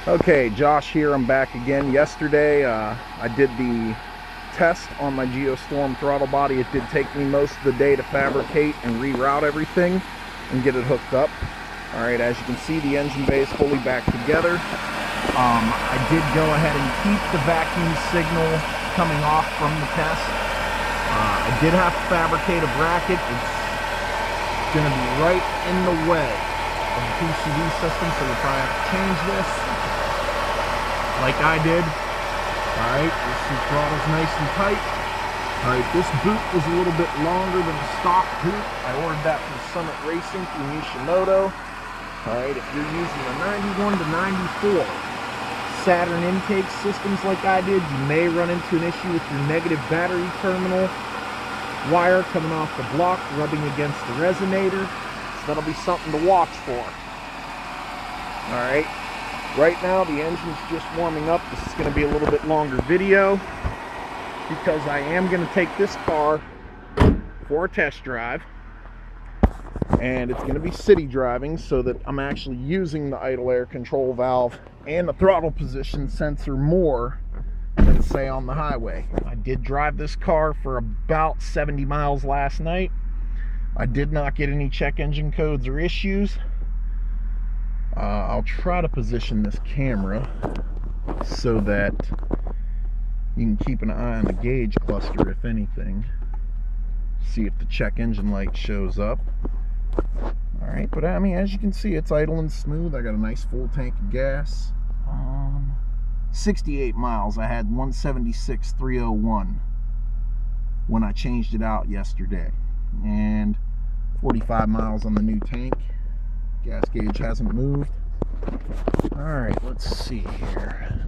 Okay, Josh here. I'm back again. Yesterday I did the test on my Geo Storm throttle body. It did take me most of the day to fabricate and reroute everything and get it hooked up. Alright, as you can see, the engine bay is fully back together. I did go ahead and keep the vacuum signal coming off from the test. I did have to fabricate a bracket. It's going to be right in the way of the PCV system, so you'll probably have to change this like I did. Alright, this throttle's nice and tight. Alright, this boot was a little bit longer than the stock boot. I ordered that from Summit Racing through Nishimoto. Alright, if you're using a 91 to 94 Saturn intake systems like I did, you may run into an issue with your negative battery terminal wire coming off the block, rubbing against the resonator. So that'll be something to watch for. Alright. Right now the engine's just warming up. This is going to be a little bit longer video because I am going to take this car for a test drive, and it's going to be city driving so that I'm actually using the idle air control valve and the throttle position sensor more than, say, on the highway. I did drive this car for about 70 miles last night. I did not get any check engine codes or issues. I'll try to position this camera so that you can keep an eye on the gauge cluster, if anything. See if the check engine light shows up. Alright, but I mean, as you can see, it's idle and smooth. I got a nice full tank of gas. 68 miles. I had 176,301 when I changed it out yesterday. And 45 miles on the new tank. Gas gauge hasn't moved. Alright, let's see here.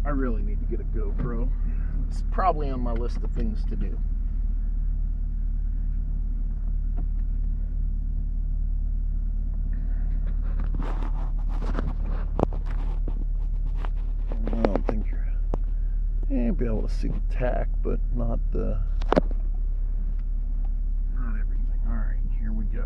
I really need to get a GoPro. It's probably on my list of things to do. I don't think you'll be able to see the tack, but not everything. Alright, here we go.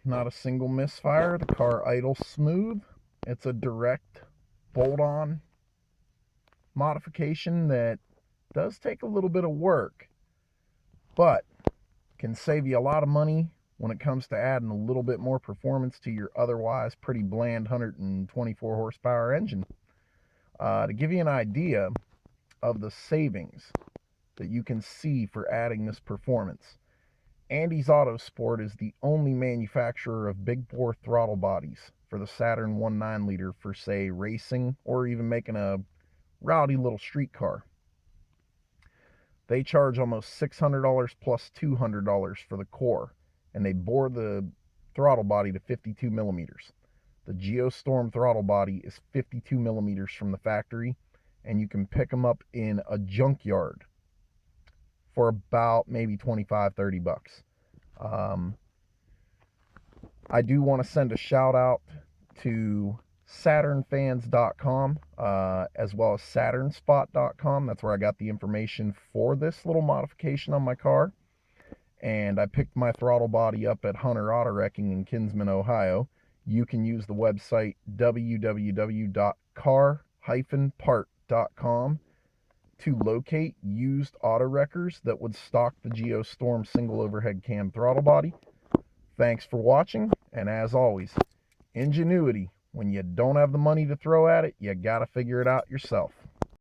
not a single misfire. The car idles smooth. It's a direct bolt-on modification that does take a little bit of work, but can save you a lot of money when it comes to adding a little bit more performance to your otherwise pretty bland 124 horsepower engine. To give you an idea of the savings that you can see for adding this performance, Andy's Autosport is the only manufacturer of big bore throttle bodies for the Saturn 1.9 liter for, say, racing or even making a rowdy little street car. They charge almost $600 plus $200 for the core, and they bore the throttle body to 52 millimeters. The Geo Storm throttle body is 52 millimeters from the factory, and you can pick them up in a junkyard for about maybe 25-30 bucks. I do want to send a shout out to SaturnFans.com as well as SaturnSpot.com. That's where I got the information for this little modification on my car. And I picked my throttle body up at Hunter Auto Wrecking in Kinsman, Ohio. You can use the website www.car-part.com to locate used auto wreckers that would stock the Geo Storm single overhead cam throttle body. Thanks for watching, and as always, ingenuity. When you don't have the money to throw at it, you gotta figure it out yourself.